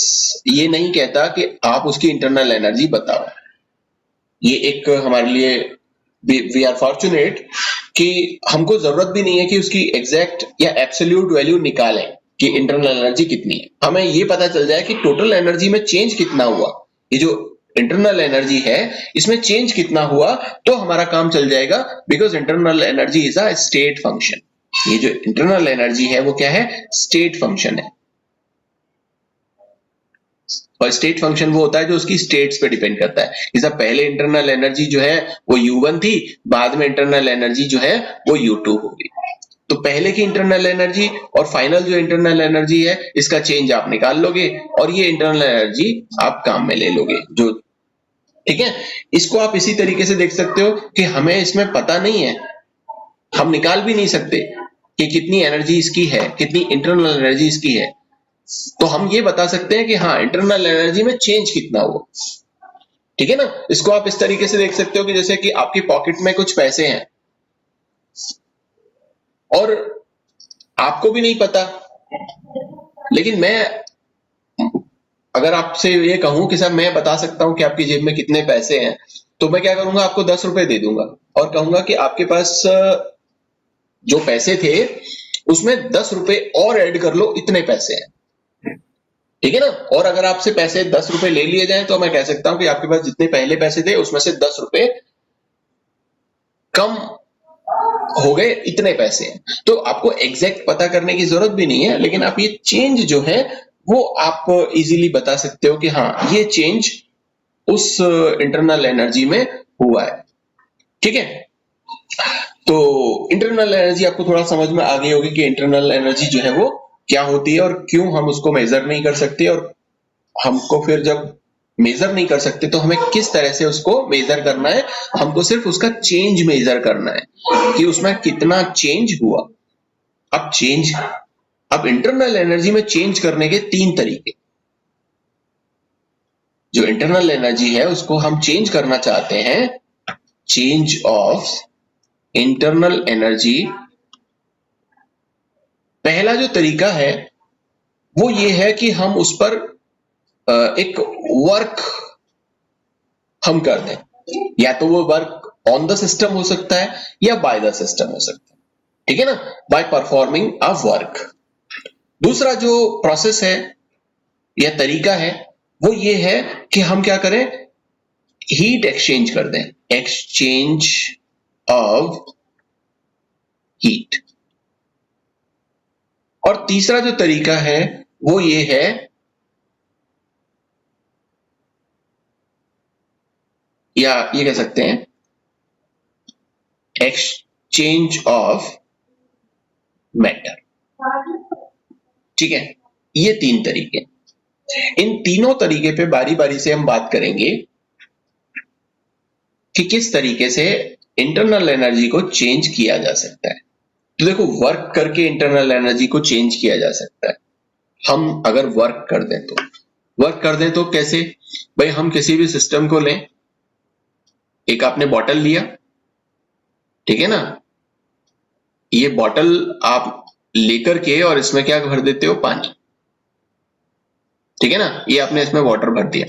ये नहीं कहता कि आप उसकी इंटरनल एनर्जी बताओ। ये एक हमारे लिए, वी आर फॉर्चुनेट कि हमको जरूरत भी नहीं है कि उसकी एग्जैक्ट या एब्सोल्यूट वैल्यू निकालें कि इंटरनल एनर्जी कितनी है। हमें ये पता चल जाए कि टोटल एनर्जी में चेंज कितना हुआ, ये जो इंटरनल एनर्जी है इसमें चेंज कितना हुआ, तो हमारा काम चल जाएगा। Because internal energy is a state function. ये जो इंटरनल एनर्जी है वो क्या है, स्टेट फंक्शन है। और स्टेट फंक्शन वो होता है जो उसकी स्टेट्स पे डिपेंड करता है। जैसा पहले इंटरनल एनर्जी जो है वो U1 थी, बाद में इंटरनल एनर्जी जो है वो U2 होगी। तो पहले की इंटरनल एनर्जी और फाइनल जो इंटरनल एनर्जी है इसका चेंज आप निकाल लोगे और ये इंटरनल एनर्जी आप काम में ले लोगे जो, ठीक है। इसको आप इसी तरीके से देख सकते हो कि हमें इसमें पता नहीं है, हम निकाल भी नहीं सकते कि कितनी एनर्जी इसकी है, कितनी इंटरनल एनर्जी इसकी है। तो हम ये बता सकते हैं कि हाँ, इंटरनल एनर्जी में चेंज कितना हुआ, ठीक है ना। इसको आप इस तरीके से देख सकते हो कि जैसे कि आपकी पॉकेट में कुछ पैसे हैं और आपको भी नहीं पता, लेकिन मैं अगर आपसे ये कहूं कि साहब मैं बता सकता हूं कि आपकी जेब में कितने पैसे हैं, तो मैं क्या करूंगा, आपको 10 रुपए दे दूंगा और कहूंगा कि आपके पास जो पैसे थे उसमें 10 रुपए और ऐड कर लो, इतने पैसे हैं, ठीक है ना। और अगर आपसे पैसे 10 रुपए ले लिए जाएं तो मैं कह सकता हूं कि आपके पास जितने पहले पैसे थे उसमें से 10 रुपए कम हो गए, इतने पैसे हैं। तो आपको एग्जैक्ट पता करने की जरूरत भी नहीं है, लेकिन आप ये चेंज जो है वो आप इजीली बता सकते हो कि हाँ, ये चेंज उस इंटरनल एनर्जी में हुआ है, ठीक है। तो इंटरनल एनर्जी आपको थोड़ा समझ में आ गई होगी कि इंटरनल एनर्जी जो है वो क्या होती है और क्यों हम उसको मेजर नहीं कर सकते, और हमको फिर जब मेजर नहीं कर सकते तो हमें किस तरह से उसको मेजर करना है। हमको सिर्फ उसका चेंज मेजर करना है कि उसमें कितना चेंज हुआ। अब इंटरनल एनर्जी में चेंज करने के 3 तरीके। जो इंटरनल एनर्जी है उसको हम चेंज करना चाहते हैं, चेंज ऑफ इंटरनल एनर्जी। पहला जो तरीका है वो ये है कि हम उस पर एक वर्क हम कर दें, या तो वो वर्क ऑन द सिस्टम हो सकता है या बाय द सिस्टम हो सकता है, ठीक है ना, बाय परफॉर्मिंग अ वर्क। दूसरा जो प्रोसेस है या तरीका है वो ये है कि हम क्या करें, हीट एक्सचेंज कर दें, एक्सचेंज ऑफ हीट। और तीसरा जो तरीका है वो ये है या ये कह सकते हैं एक्सचेंज ऑफ मैटर, ठीक है। ये 3 तरीके, इन तीनों तरीके पे बारी बारी से हम बात करेंगे कि किस तरीके से इंटरनल एनर्जी को चेंज किया जा सकता है। तो देखो, वर्क करके इंटरनल एनर्जी को चेंज किया जा सकता है। हम अगर वर्क कर दें तो कैसे भाई, हम किसी भी सिस्टम को लें, एक आपने बॉटल लिया, ठीक है ना, ये बॉटल आप लेकर के और इसमें क्या भर देते हो, पानी, ठीक है ना, ये आपने इसमें वाटर भर दिया,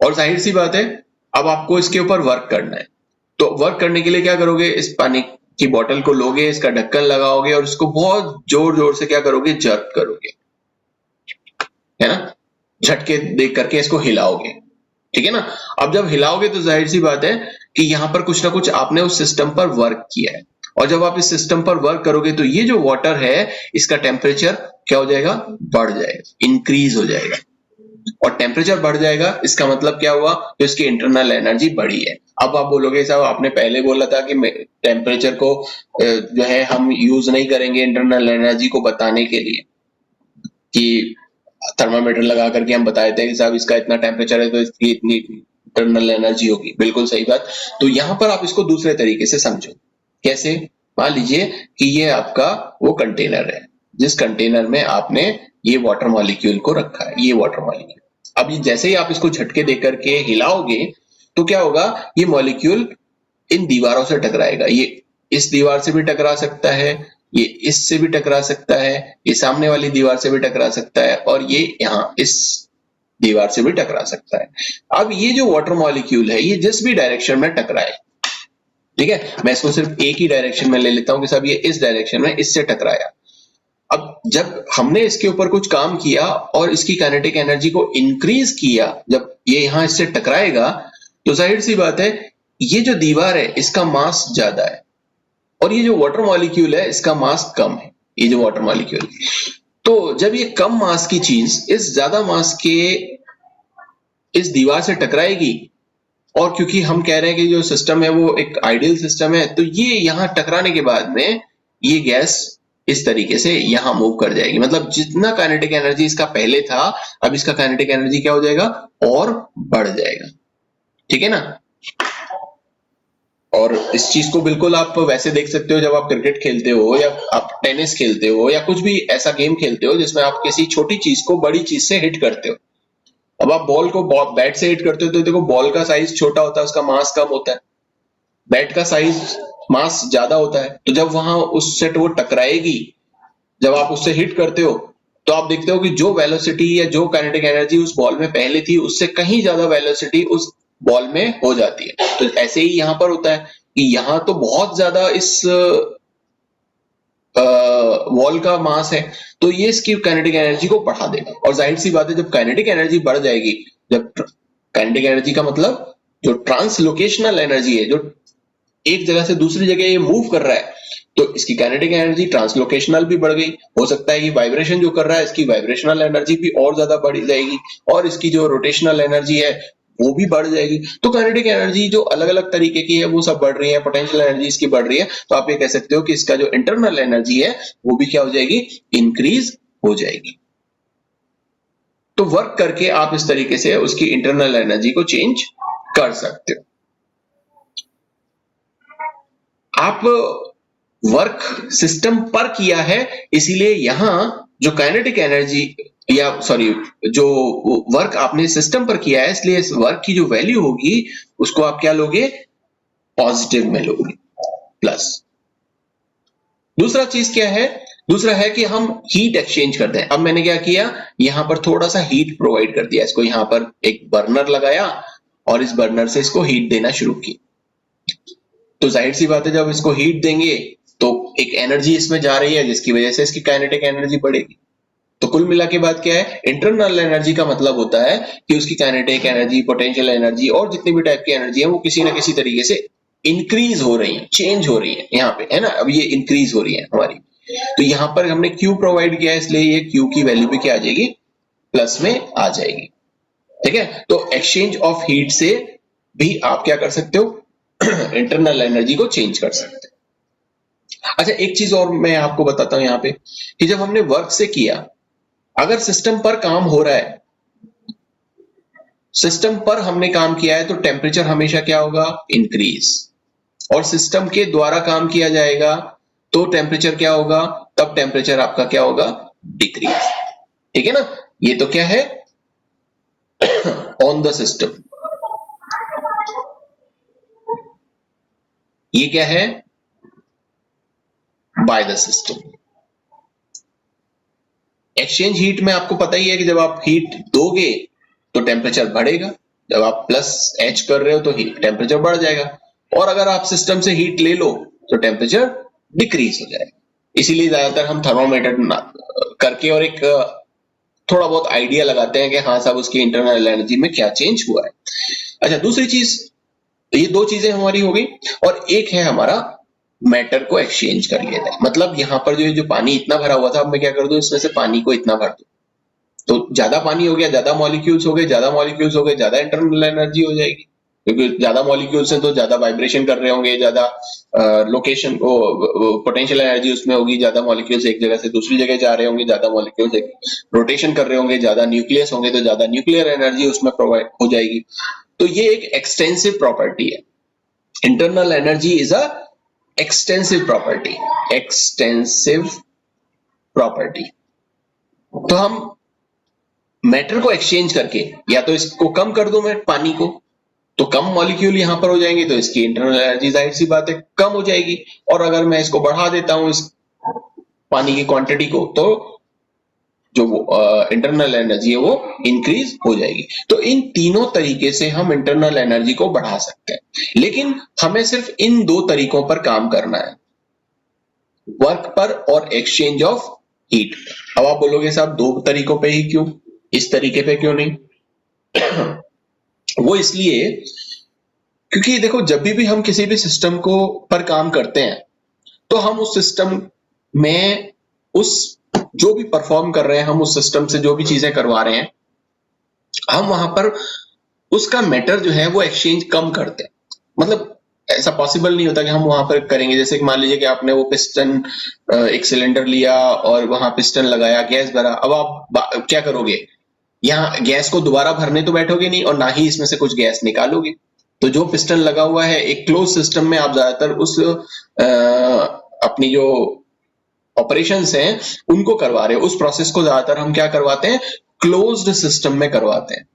और जाहिर सी बात है अब आपको इसके ऊपर वर्क करना है। तो वर्क करने के लिए क्या करोगे, इस पानी की बोतल को लोगे, इसका ढक्कन लगाओगे और इसको बहुत जोर जोर से क्या करोगे, जर्क करोगे, है ना, झटके देख करके इसको हिलाओगे, ठीक है ना। अब जब हिलाओगे तो जाहिर सी बात है कि यहां पर कुछ ना कुछ आपने उस सिस्टम पर वर्क किया है, और जब आप इस सिस्टम पर वर्क करोगे तो ये जो वाटर है इसका टेम्परेचर क्या हो जाएगा, बढ़ जाएगा, इंक्रीज हो जाएगा। और टेम्परेचर बढ़ जाएगा इसका मतलब क्या हुआ, तो इसकी इंटरनल एनर्जी बढ़ी है। अब आप बोलोगे साहब आपने पहले बोला था कि टेम्परेचर को जो है हम यूज नहीं करेंगे इंटरनल एनर्जी को बताने के लिए, कि थर्मामीटर लगा करके हम बताए थे कि साहब इसका इतना टेम्परेचर है तो इसकी इतनी इंटरनल एनर्जी होगी, बिल्कुल सही बात। तो यहां पर आप इसको दूसरे तरीके से समझो। कैसे, मान लीजिए कि ये आपका वो कंटेनर है जिस कंटेनर में आपने ये वाटर मॉलिक्यूल को रखा है, ये वाटर मॉलिक्यूल। अब ये जैसे ही आप इसको झटके देकर के हिलाओगे तो क्या होगा, ये मॉलिक्यूल इन दीवारों से टकराएगा। ये इस दीवार से भी टकरा सकता है, ये इससे भी टकरा सकता है, ये सामने वाली दीवार से भी टकरा सकता है, और ये यहाँ इस दीवार से भी टकरा सकता है। अब ये जो वाटर मॉलिक्यूल है ये जिस भी डायरेक्शन में टकराए, ठीक है, मैं इसको सिर्फ एक ही डायरेक्शन में ले लेता हूं कि साहब ये इस डायरेक्शन में इससे टकराया। अब जब हमने इसके ऊपर कुछ काम किया और इसकी काइनेटिक एनर्जी को इंक्रीज किया, जब ये यहां इससे टकराएगा तो जाहिर सी बात है ये जो दीवार है इसका मास ज्यादा है और ये जो वाटर मॉलिक्यूल है इसका मास कम है। ये जो वाटर मॉलिक्यूल, तो जब ये कम मास की चीज इस ज्यादा मास के इस दीवार से टकराएगी, और क्योंकि हम कह रहे हैं कि जो सिस्टम है वो एक आइडियल सिस्टम है, तो ये यहां टकराने के बाद में ये गैस इस तरीके से यहां मूव कर जाएगी। मतलब जितना काइनेटिक एनर्जी इसका पहले था, अब इसका काइनेटिक एनर्जी क्या हो जाएगा, और बढ़ जाएगा, ठीक है ना। और इस चीज को बिल्कुल आप वैसे देख सकते हो जब आप क्रिकेट खेलते हो या आप टेनिस खेलते हो या कुछ भी ऐसा गेम खेलते हो जिसमें आप किसी छोटी चीज को बड़ी चीज से हिट करते हो। अब आप बॉल को बैट से हिट करते हो तो देखो बॉल का साइज छोटा होता है, उसका मास कम होता है, बैट का साइज मास ज्यादा होता है। तो जब वहां उससे वो टकराएगी, जब आप उससे हिट करते हो तो आप देखते हो कि जो वेलोसिटी या जो काइनेटिक एनर्जी उस बॉल में पहले थी उससे कहीं ज्यादा वेलोसिटी उस बॉल में हो जाती है। तो ऐसे ही यहां पर होता है कि यहां तो बहुत ज्यादा इस वॉल का मास है, तो ये इसकी काइनेटिक एनर्जी को बढ़ा देगा। और जाहिर सी बात है जब काइनेटिक एनर्जी बढ़ जाएगी, जब काइनेटिक एनर्जी का मतलब जो ट्रांसलोकेशनल एनर्जी है, जो एक जगह से दूसरी जगह ये मूव कर रहा है, तो इसकी काइनेटिक एनर्जी ट्रांसलोकेशनल भी बढ़ गई। हो सकता है ये वाइब्रेशन जो कर रहा है इसकी वाइब्रेशनल एनर्जी भी और ज्यादा बढ़ जाएगी, और इसकी जो रोटेशनल एनर्जी है वो भी बढ़ जाएगी। तो काइनेटिक एनर्जी जो अलग अलग तरीके की है वो सब बढ़ रही है, पोटेंशियल एनर्जी इसकी बढ़ रही है, तो आप ये कह सकते हो कि इसका जो इंटरनल एनर्जी है वो भी क्या हो जाएगी, इंक्रीज हो जाएगी। तो वर्क करके आप इस तरीके से उसकी इंटरनल एनर्जी को चेंज कर सकते हो। आप वर्क सिस्टम पर किया है, इसीलिए यहां जो काइनेटिक एनर्जी या सॉरी जो वर्क आपने सिस्टम पर किया है, इसलिए इस वर्क की जो वैल्यू होगी उसको आप क्या लोगे, पॉजिटिव में लोगे, प्लस। दूसरा चीज क्या है, दूसरा है कि हम हीट एक्सचेंज करते हैं। अब मैंने क्या किया, यहां पर थोड़ा सा हीट प्रोवाइड कर दिया, इसको यहां पर एक बर्नर लगाया और इस बर्नर से इसको हीट देना शुरू की। तो जाहिर सी बात है जब इसको हीट देंगे तो एक एनर्जी इसमें जा रही है जिसकी वजह से इसकी काइनेटिक एनर्जी बढ़ेगी। तो कुल मिला के बात क्या है, इंटरनल एनर्जी का मतलब होता है कि उसकी काइनेटिक एनर्जी, पोटेंशियल एनर्जी और जितनी भी टाइप की एनर्जी है वो किसी ना किसी तरीके से इंक्रीज हो रही है, चेंज हो रही है। यहाँ पे है ना, अब ये इंक्रीज हो रही है हमारी। तो यहाँ पर हमने Q प्रोवाइड किया है, इसलिए ये Q की वैल्यू भी क्या आ जाएगी, प्लस में आ जाएगी। ठीक है, तो एक्सचेंज ऑफ हीट से भी आप क्या कर सकते हो, इंटरनल एनर्जी को चेंज कर सकते हो। अच्छा, एक चीज और मैं आपको बताता हूं यहाँ पे कि जब हमने वर्क से किया, अगर सिस्टम पर काम हो रहा है, सिस्टम पर हमने काम किया है तो टेम्परेचर हमेशा क्या होगा, इंक्रीज। और सिस्टम के द्वारा काम किया जाएगा तो टेम्परेचर क्या होगा, तब टेम्परेचर आपका क्या होगा, डिक्रीज। ठीक है ना, ये तो क्या है, ऑन द सिस्टम। ये क्या है, by the system. Exchange heat में आपको पता ही है कि जब आप हीट दोगे तो टेम्परेचर बढ़ेगा, जब आप प्लस एच कर रहे हो तो टेम्परेचर बढ़ जाएगा, और अगर आप सिस्टम से हीट ले लो तो टेम्परेचर डिक्रीज हो जाएगा। इसीलिए ज्यादातर हम थर्मोमीटर करके और एक थोड़ा बहुत आइडिया लगाते हैं कि हाँ साहब उसकी इंटरनल एनर्जी में क्या चेंज हुआ है। अच्छा, दूसरी चीज, ये दो चीजें हमारी हो गई, और एक है हमारा मैटर को एक्सचेंज कर लिया जाए। मतलब यहाँ पर जो पानी इतना भरा हुआ था, अब मैं क्या कर दूं, इसमें से पानी को इतना भर दूं, तो ज्यादा पानी हो गया, ज्यादा मॉलिक्यूल्स हो गए, ज्यादा मॉलिक्यूल्स हो गए, ज्यादा इंटरनल एनर्जी हो जाएगी, क्योंकि ज्यादा मॉलिक्यूल्स हैं तो ज्यादा वाइब्रेशन कर रहे होंगे, ज्यादा लोकेशन पोटेंशियल एनर्जी उसमें होगी, ज्यादा मॉलिक्यूल्स एक जगह से दूसरी जगह जा रहे होंगे, ज्यादा मॉलिक्यूल्स रोटेशन कर रहे होंगे, ज्यादा न्यूक्लियस होंगे तो ज्यादा न्यूक्लियर एनर्जी उसमें प्रोवाइड हो जाएगी। तो ये एक एक्सटेंसिव प्रॉपर्टी है। Internal energy is a extensive property, extensive property. तो हम मैटर को एक्सचेंज करके, या तो इसको कम कर दो मैं पानी को, तो कम मॉलिक्यूल यहां पर हो जाएंगे, तो इसकी इंटरनल एनर्जी जाहिर सी बात है कम हो जाएगी। और अगर मैं इसको बढ़ा देता हूं इस पानी की क्वांटिटी को, तो जो इंटरनल एनर्जी है वो इंक्रीज हो जाएगी। तो इन तीनों तरीके से हम इंटरनल एनर्जी को बढ़ा सकते हैं, लेकिन हमें सिर्फ इन दो तरीकों पर काम करना है, वर्क पर और एक्सचेंज ऑफ हीट। अब आप बोलोगे साहब दो तरीकों पे ही क्यों, इस तरीके पे क्यों नहीं? वो इसलिए क्योंकि देखो, जब भी हम किसी भी सिस्टम को पर काम करते हैं तो हम उस सिस्टम में उस जो भी परफॉर्म कर रहे हैं, हम उस सिस्टम से जो भी चीजें करवा रहे हैं, हम वहां पर उसका मैटर जो है वो एक्सचेंज कम करते हैं। मतलब ऐसा पॉसिबल नहीं होता कि हम वहां पर करेंगे, जैसे कि मान लीजिए कि आपने वो पिस्टन, एक सिलेंडर लिया और वहां पिस्टन लगाया, गैस भरा, अब आप क्या करोगे, यहाँ गैस को दोबारा भरने तो बैठोगे नहीं और ना ही इसमें से कुछ गैस निकालोगे। तो जो पिस्टन लगा हुआ है एक क्लोज सिस्टम में, आप ज्यादातर उस अपनी जो ऑपरेशंस हैं उनको करवा रहे हो, उस प्रोसेस को ज्यादातर हम क्या करवाते हैं, क्लोज्ड सिस्टम में करवाते हैं।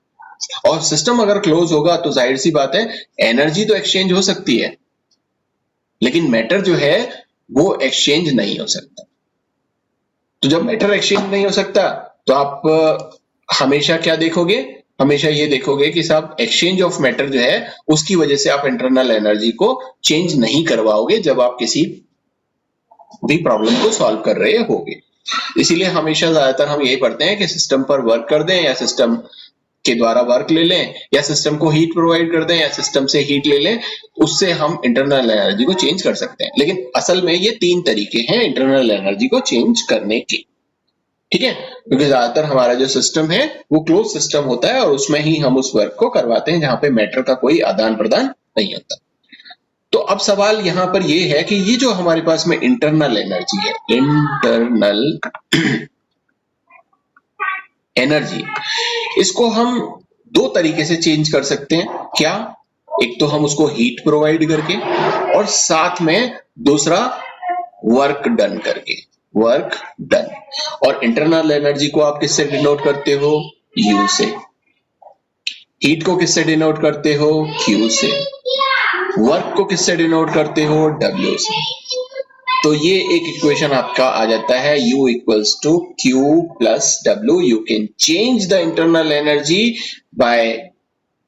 और सिस्टम अगर क्लोज होगा तो जाहिर सी बात है एनर्जी तो एक्सचेंज हो सकती है, लेकिन मैटर जो है वो एक्सचेंज नहीं हो सकता। तो जब मैटर एक्सचेंज नहीं हो सकता तो आप हमेशा क्या देखोगे, हमेशा ये देखोगे कि साहब एक्सचेंज ऑफ मैटर जो है उसकी वजह से आप इंटरनल एनर्जी को चेंज नहीं करवाओगे जब आप किसी भी प्रॉब्लम को सॉल्व कर रहे होगे। इसीलिए हमेशा ज्यादातर हम यही पढ़ते हैं कि सिस्टम पर वर्क कर दें, या सिस्टम के द्वारा वर्क ले लें, या सिस्टम को हीट प्रोवाइड कर दें, या सिस्टम से हीट ले लें, उससे हम इंटरनल एनर्जी को चेंज कर सकते हैं। लेकिन असल में ये तीन तरीके हैं इंटरनल एनर्जी को चेंज करने के। ठीक है, क्योंकि ज्यादातर हमारा जो सिस्टम है वो क्लोज सिस्टम होता है और उसमें ही हम उस वर्क को करवाते हैं जहां पे मैटर का कोई आदान प्रदान नहीं होता। तो अब सवाल यहां पर ये है कि ये जो हमारे पास में इंटरनल एनर्जी है, इंटरनल एनर्जी, इसको हम दो तरीके से चेंज कर सकते हैं। क्या? एक तो हम उसको हीट प्रोवाइड करके और साथ में दूसरा वर्क डन करके, वर्क डन। और इंटरनल एनर्जी को आप किससे डिनोट करते हो? यू से। हीट को किससे डिनोट करते हो? क्यू से। वर्क को किससे डिनोट करते हो? डब्ल्यू से। तो ये एक इक्वेशन आपका आ जाता है U equals to Q plus W। You can change the internal energy by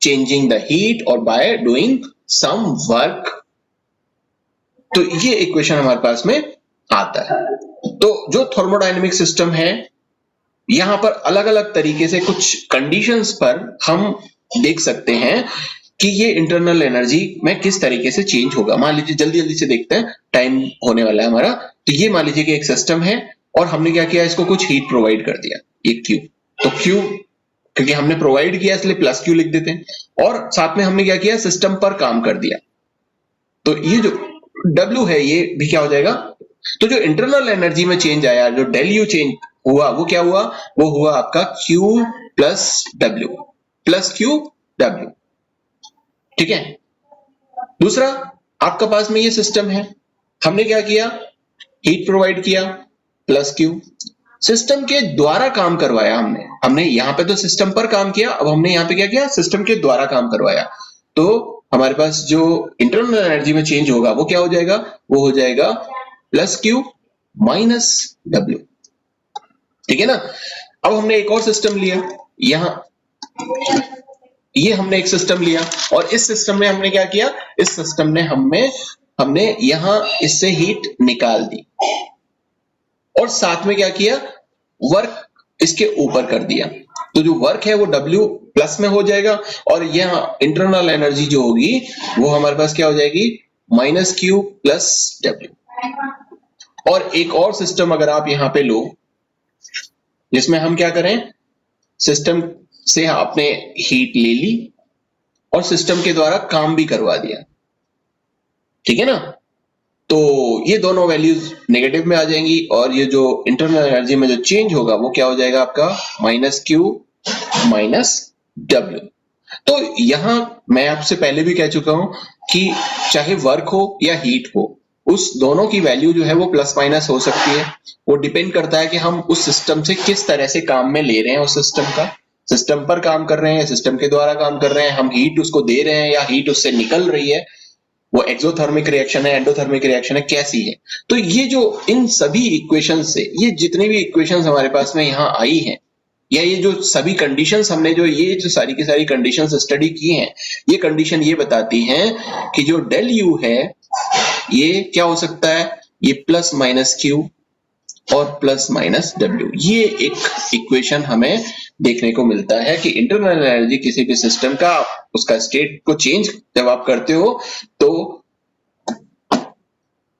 changing the heat और बाय डूइंग सम वर्क। तो ये इक्वेशन हमारे पास में आता है। तो जो थर्मोडायनेमिक सिस्टम है, यहां पर अलग अलग तरीके से कुछ कंडीशंस पर हम देख सकते हैं कि ये इंटरनल एनर्जी में किस तरीके से चेंज होगा। मान लीजिए, जल्दी जल्दी से देखते हैं, टाइम होने वाला है हमारा। तो ये मान लीजिए कि एक सिस्टम है और हमने क्या किया, इसको कुछ हीट प्रोवाइड कर दिया, ये क्यू। तो क्यू क्योंकि हमने प्रोवाइड किया इसलिए प्लस क्यू लिख देते हैं। और साथ में हमने क्या किया, सिस्टम पर काम कर दिया। तो ये जो W है ये भी क्या हो जाएगा। तो जो इंटरनल एनर्जी में चेंज आया, जो डेल यू चेंज हुआ, वो क्या हुआ? वो हुआ आपका Q plus W, plus Q W। ठीक है। दूसरा, आपका पास में ये सिस्टम है, हमने क्या किया, हीट प्रोवाइड किया, प्लस Q। सिस्टम के द्वारा काम करवाया हमने यहां पे तो सिस्टम पर काम किया, अब हमने यहां पे क्या किया, सिस्टम के द्वारा काम करवाया। तो हमारे पास जो इंटरनल एनर्जी में चेंज होगा वो क्या हो जाएगा, वो हो जाएगा प्लस Q माइनस W। ठीक है ना। अब हमने एक और सिस्टम लिया, यहां ये हमने एक सिस्टम लिया और इस सिस्टम में हमने क्या किया, इस सिस्टम ने हमने यहां इससे हीट निकाल दी और साथ में क्या किया, वर्क इसके ऊपर कर दिया। तो जो वर्क है वो W प्लस में हो जाएगा और यहां इंटरनल एनर्जी जो होगी वो हमारे पास क्या हो जाएगी, माइनस Q प्लस W। और एक और सिस्टम अगर आप यहां पे लो, जिसमें हम क्या करें, सिस्टम से आपने हीट ले ली और सिस्टम के द्वारा काम भी करवा दिया। ठीक है ना। तो ये दोनों वैल्यूज नेगेटिव में आ जाएंगी और ये जो इंटरनल एनर्जी में जो चेंज होगा वो क्या हो जाएगा आपका, माइनस Q माइनस W। तो यहां मैं आपसे पहले भी कह चुका हूं कि चाहे वर्क हो या हीट हो, उस दोनों की वैल्यू जो है वो प्लस माइनस हो सकती है। वो डिपेंड करता है कि हम उस सिस्टम से किस तरह से काम में ले रहे हैं, उस सिस्टम का, सिस्टम पर काम कर रहे हैं, सिस्टम के द्वारा काम कर रहे हैं, हम हीट उसको दे रहे हैं या हीट उससे निकल रही है, वो एक्सोथर्मिक रिएक्शन है, एंडोथर्मिक रिएक्शन है, कैसी है। तो ये जो इन सभी इक्वेशन से, ये जितनी भी इक्वेशंस हमारे पास में यहाँ आई हैं, या ये जो सभी कंडीशंस हमने ये जो सारी की सारी कंडीशंस स्टडी की हैं, ये कंडीशन ये बताती हैं कि जो डेल यू है ये क्या हो सकता है, ये प्लस माइनस Q और प्लस माइनस W। ये एक इक्वेशन हमें देखने को मिलता है कि इंटरनल एनर्जी किसी भी सिस्टम का, उसका स्टेट को चेंज जब आप करते हो तो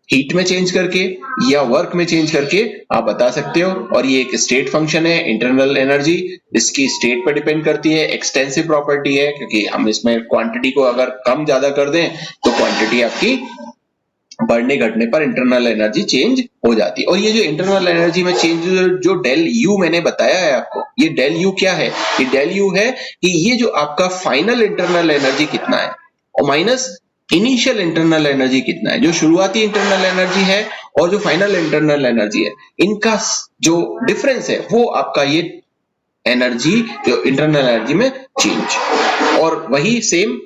हीट में चेंज करके या वर्क में चेंज करके आप बता सकते हो। और ये एक स्टेट फंक्शन है, इंटरनल एनर्जी इसकी स्टेट पर डिपेंड करती है, एक्सटेंसिव प्रॉपर्टी है, क्योंकि हम इसमें क्वांटिटी को अगर कम ज्यादा कर दें तो क्वांटिटी आपकी बढ़ने घटने पर इंटरनल एनर्जी चेंज हो जाती है। और ये जो इंटरनल एनर्जी में चेंज जो डेल यू मैंने बताया है आपको, ये डेल यू क्या है, ये डेल यू है कि ये जो आपका फाइनल इंटरनल एनर्जी कितना है और माइनस इनिशियल इंटरनल एनर्जी कितना है। जो शुरुआती इंटरनल एनर्जी है और जो फाइनल इंटरनल एनर्जी है, इनका जो डिफरेंस है वो आपका ये एनर्जी, जो इंटरनल एनर्जी में चेंज। और वही सेम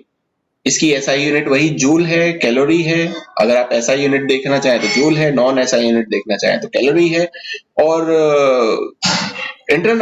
इसकी एसआई यूनिट वही जूल है, कैलोरी है। अगर आप एसआई यूनिट देखना चाहें तो जूल है, नॉन एसआई यूनिट देखना चाहें तो कैलोरी है। और इंटरनल